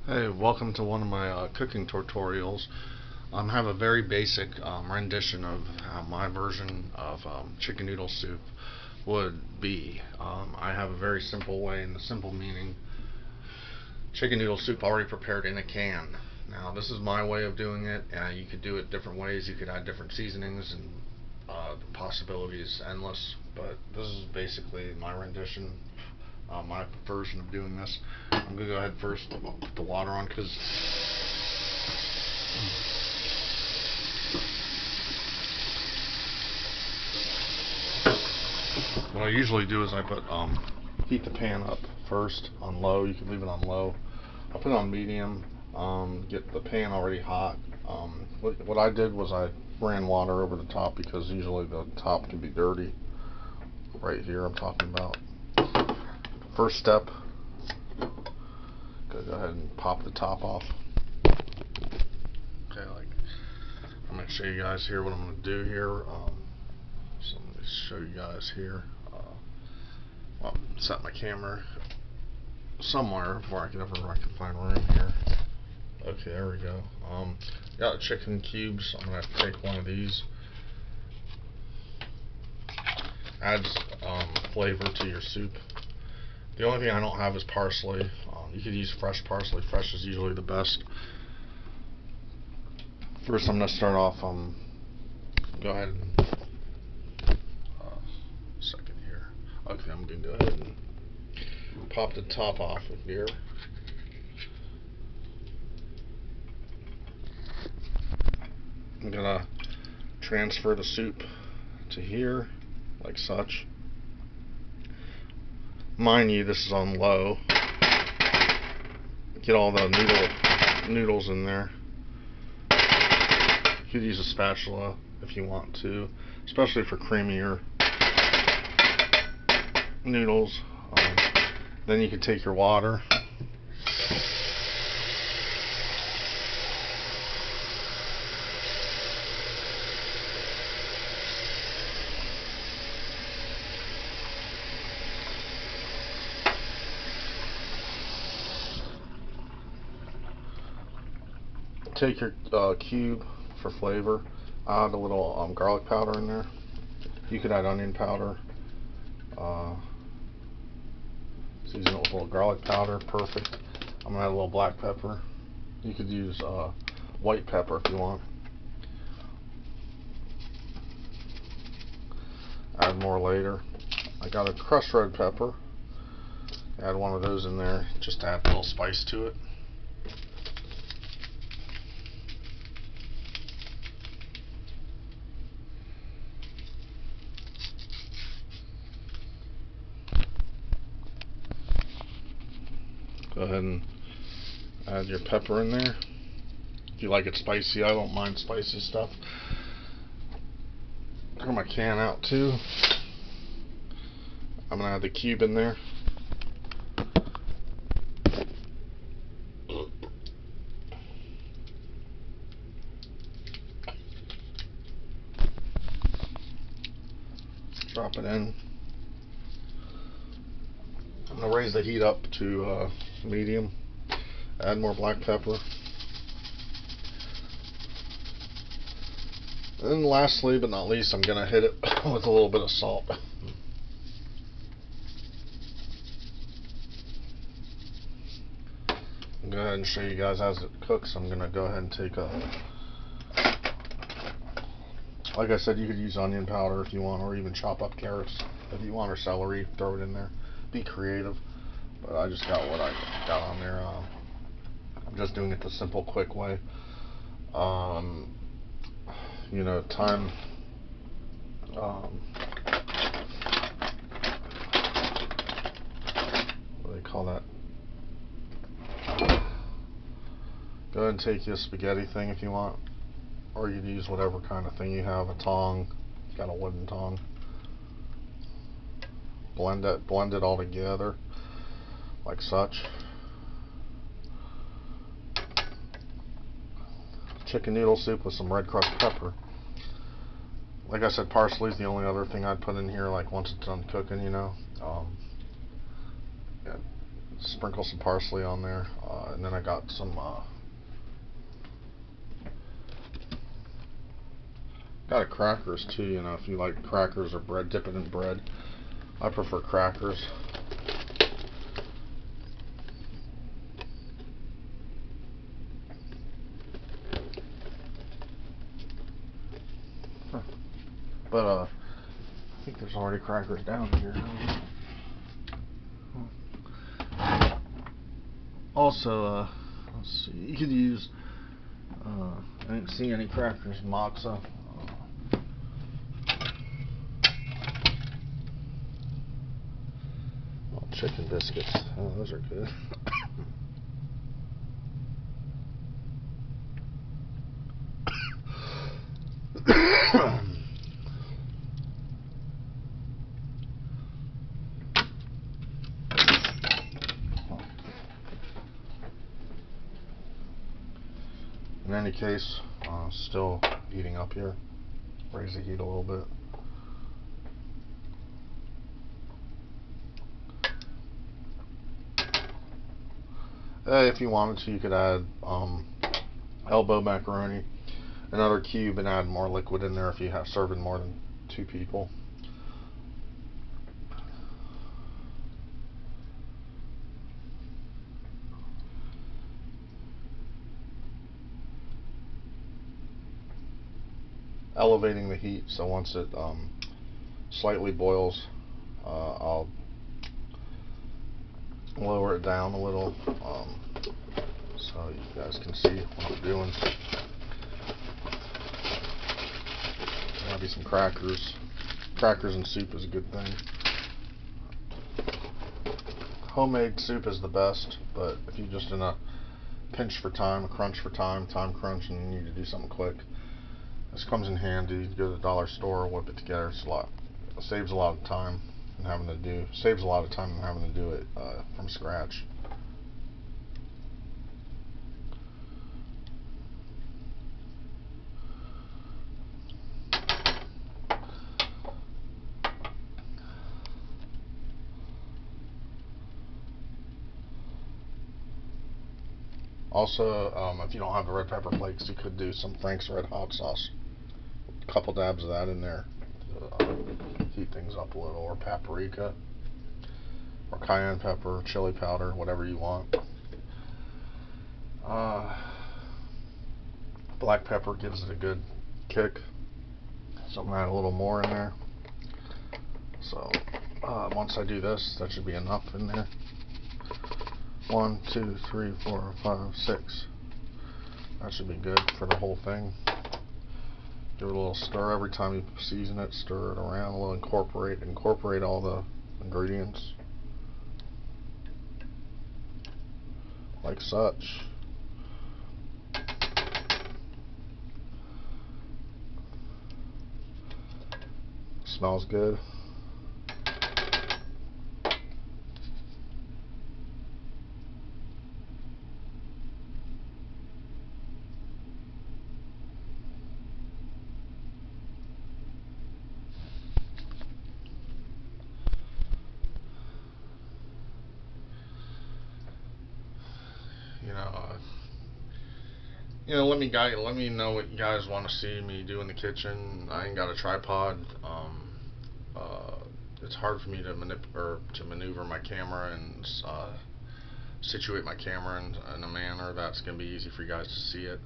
Hey, welcome to one of my cooking tutorials. I have a very basic rendition of how my version of chicken noodle soup would be. I have a very simple way, and the simple meaning chicken noodle soup already prepared in a can. Now, this is my way of doing it, and you could do it different ways. You could add different seasonings, and the possibility is endless. But this is basically my rendition, my version of doing this. I'm gonna go ahead first, put the water on because what I usually do is I put heat the pan up first on low. You can leave it on low. I put it on medium. Get the pan already hot. What I did was I ran water over the top because usually the top can be dirty. Right here, I'm talking about. First step, go ahead and pop the top off. Okay, I'm going to show you guys here what I'm going to do here. So I'm going to show you guys here. Well, set my camera somewhere before I can find room here. Okay, there we go. Got chicken cubes. I'm going to have to take one of these. Adds flavor to your soup. The only thing I don't have is parsley. You could use fresh parsley. Fresh is usually the best. First, I'm going to start off. Go ahead and second here. Okay, I'm going to go ahead and pop the top off of here. I'm going to transfer the soup to here, like such. Mind you, this is on low. Get all the noodles in there. You could use a spatula if you want to, especially for creamier noodles. Then you can take your water. Take your cube for flavor. Add a little garlic powder in there. You could add onion powder. Season it with a little garlic powder. Perfect. I'm gonna add a little black pepper. You could use white pepper if you want. Add more later. I got a crushed red pepper. Add one of those in there just to add a little spice to it. Go ahead and add your pepper in there. If you like it spicy, I don't mind spicy stuff. Throw my can out too. I'm gonna add the cube in there. Drop it in. I'm gonna raise the heat up to medium. Add more black pepper. And then lastly but not least, I'm gonna hit it with a little bit of salt. I'm gonna go ahead and show you guys as it cooks. I'm gonna go ahead and take like I said, you could use onion powder if you want, or even chop up carrots if you want, or celery, throw it in there. Be creative. But I just got what I got on there. I'm just doing it the simple, quick way. You know, time. What do they call that? Go ahead and take your spaghetti thing if you want, or you can use whatever kind of thing you have. A tong. Got a wooden tong. Blend it all together, like such. Chicken noodle soup with some red crushed pepper. Like I said, parsley is the only other thing I'd put in here, like once it's done cooking, you know. Yeah, Sprinkle some parsley on there, and then I got some got crackers too. You know, if you like crackers or bread, dip it in bread. I prefer crackers. But I think there's already crackers down here. Also, let's see. You could use. I didn't see any crackers. Matzo. Chicken biscuits. Oh, those are good. In any case, still heating up here. Raise the heat a little bit. If you wanted to, you could add elbow macaroni, another cube, and add more liquid in there if you have serving more than 2 people. Elevating the heat, so once it slightly boils, I'll lower it down a little, so you guys can see what I'm doing. Maybe some crackers. Crackers and soup is a good thing. Homemade soup is the best, but if you're just in a pinch for time, a crunch for time crunch, and you need to do something quick, this comes in handy. You go to the dollar store, whip it together. It's it saves a lot of time and saves a lot of time in having to do it from scratch. Also, if you don't have the red pepper flakes, you could do some Frank's Red Hot Sauce. A couple dabs of that in there to heat things up a little, or paprika, or cayenne pepper, chili powder, whatever you want. Black pepper gives it a good kick, so I'm going to add a little more in there. So once I do this, that should be enough in there. 1, 2, 3, 4, 5, 6. That should be good for the whole thing. Give it a little stir every time you season it. Stir it around a little. Incorporate all the ingredients like such. Smells good. Let me know what you guys want to see me do in the kitchen. I ain't got a tripod. It's hard for me to maneuver my camera and situate my camera in a manner that's going to be easy for you guys to see it.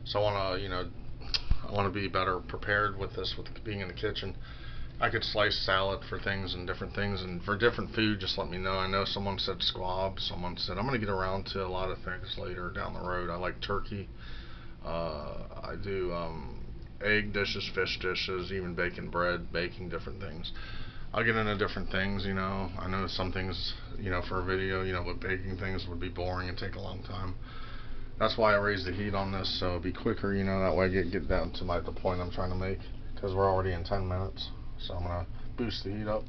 So I want to be better prepared with this, with being in the kitchen. I could slice salad for things and different things, and for different food, just let me know. I know someone said squab. Someone said I'm going to get around to a lot of things later down the road. I like turkey. I do egg dishes, fish dishes, even baking bread, baking different things. I'll get into different things. I know some things, for a video, but baking things would be boring and take a long time. That's why I raised the heat on this, so it'll be quicker. That way I get down to the point I'm trying to make, because we're already in 10 minutes. So I'm going to boost the heat up.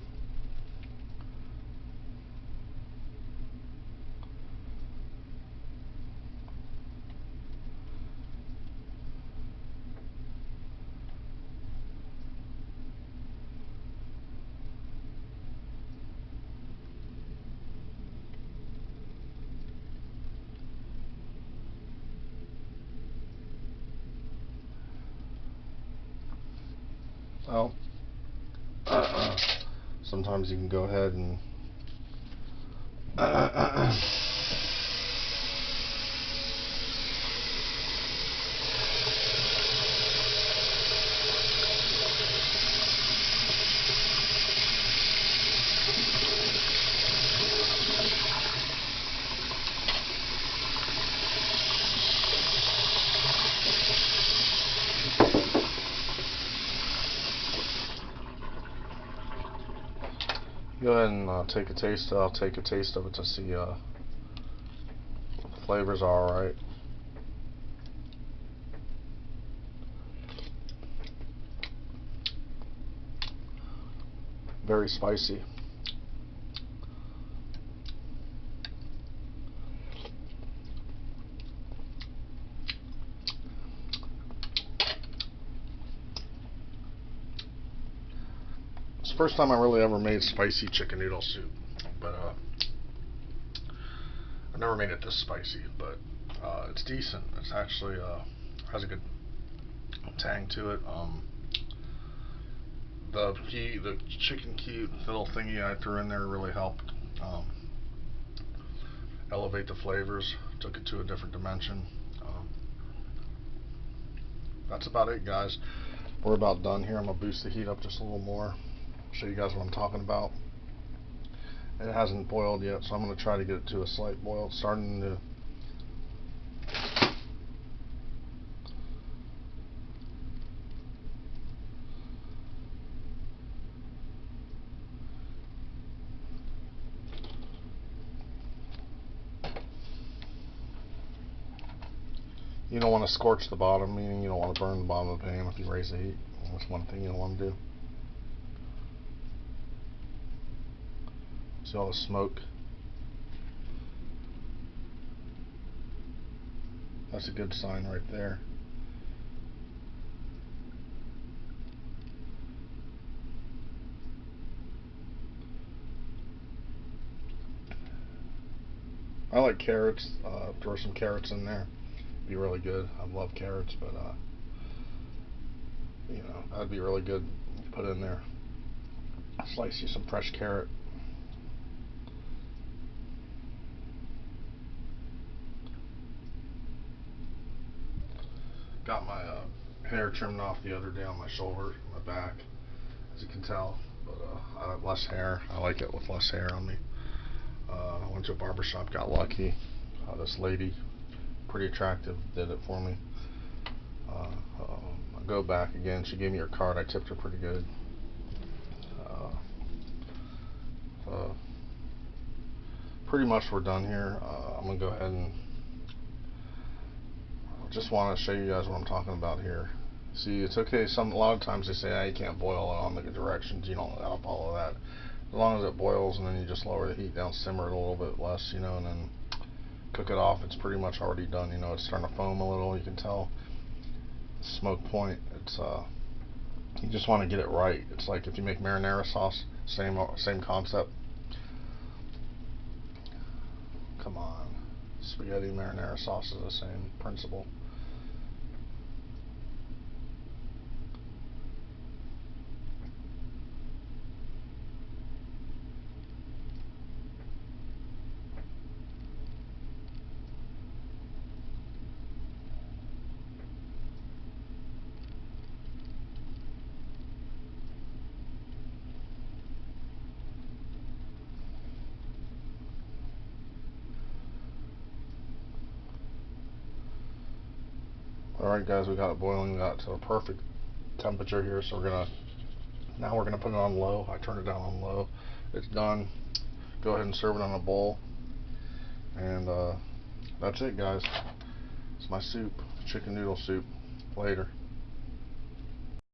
Well, sometimes you can go ahead and go ahead and take a taste. I'll take a taste of it to see the flavors are alright. Very spicy. It's the first time I really ever made spicy chicken noodle soup, but I've never made it this spicy, but it's decent. It's actually has a good tang to it. The chicken cube little thingy I threw in there really helped elevate the flavors, took it to a different dimension. That's about it, guys. We're about done here. I'm gonna boost the heat up just a little more, show you guys what I'm talking about. It hasn't boiled yet, so I'm gonna try to get it to a slight boil. It's starting to. You don't want to scorch the bottom, meaning you don't want to burn the bottom of the pan if you raise the heat. That's one thing you don't want to do. See all the smoke? That's a good sign right there. I like carrots. Throw some carrots in there. Be really good. I love carrots, but you know, that'd be really good to put in there. Slice you some fresh carrot. Got my hair trimmed off the other day on my shoulder, my back, as you can tell. But I have less hair. I like it with less hair on me. I went to a barber shop, got lucky. This lady, pretty attractive, did it for me. I'll go back again. She gave me her card. I tipped her pretty good. Pretty much we're done here. I'm gonna go ahead and just want to show you guys what I'm talking about here. See, it's okay. A lot of times they say, you can't boil it on the directions. You don't gotta follow that. As long as it boils, and then you just lower the heat down, simmer it a little bit less, you know, and then cook it off. It's pretty much already done. You know, it's starting to foam a little. You can tell the smoke point. It's you just want to get it right. It's like if you make marinara sauce, same concept. Come on, spaghetti marinara sauce is the same principle. Alright guys, we got it boiling. We got it to a perfect temperature here, so now we're gonna put it on low. I turned it down on low. It's done. Go ahead and serve it on a bowl. And that's it, guys. It's my soup, chicken noodle soup. Later.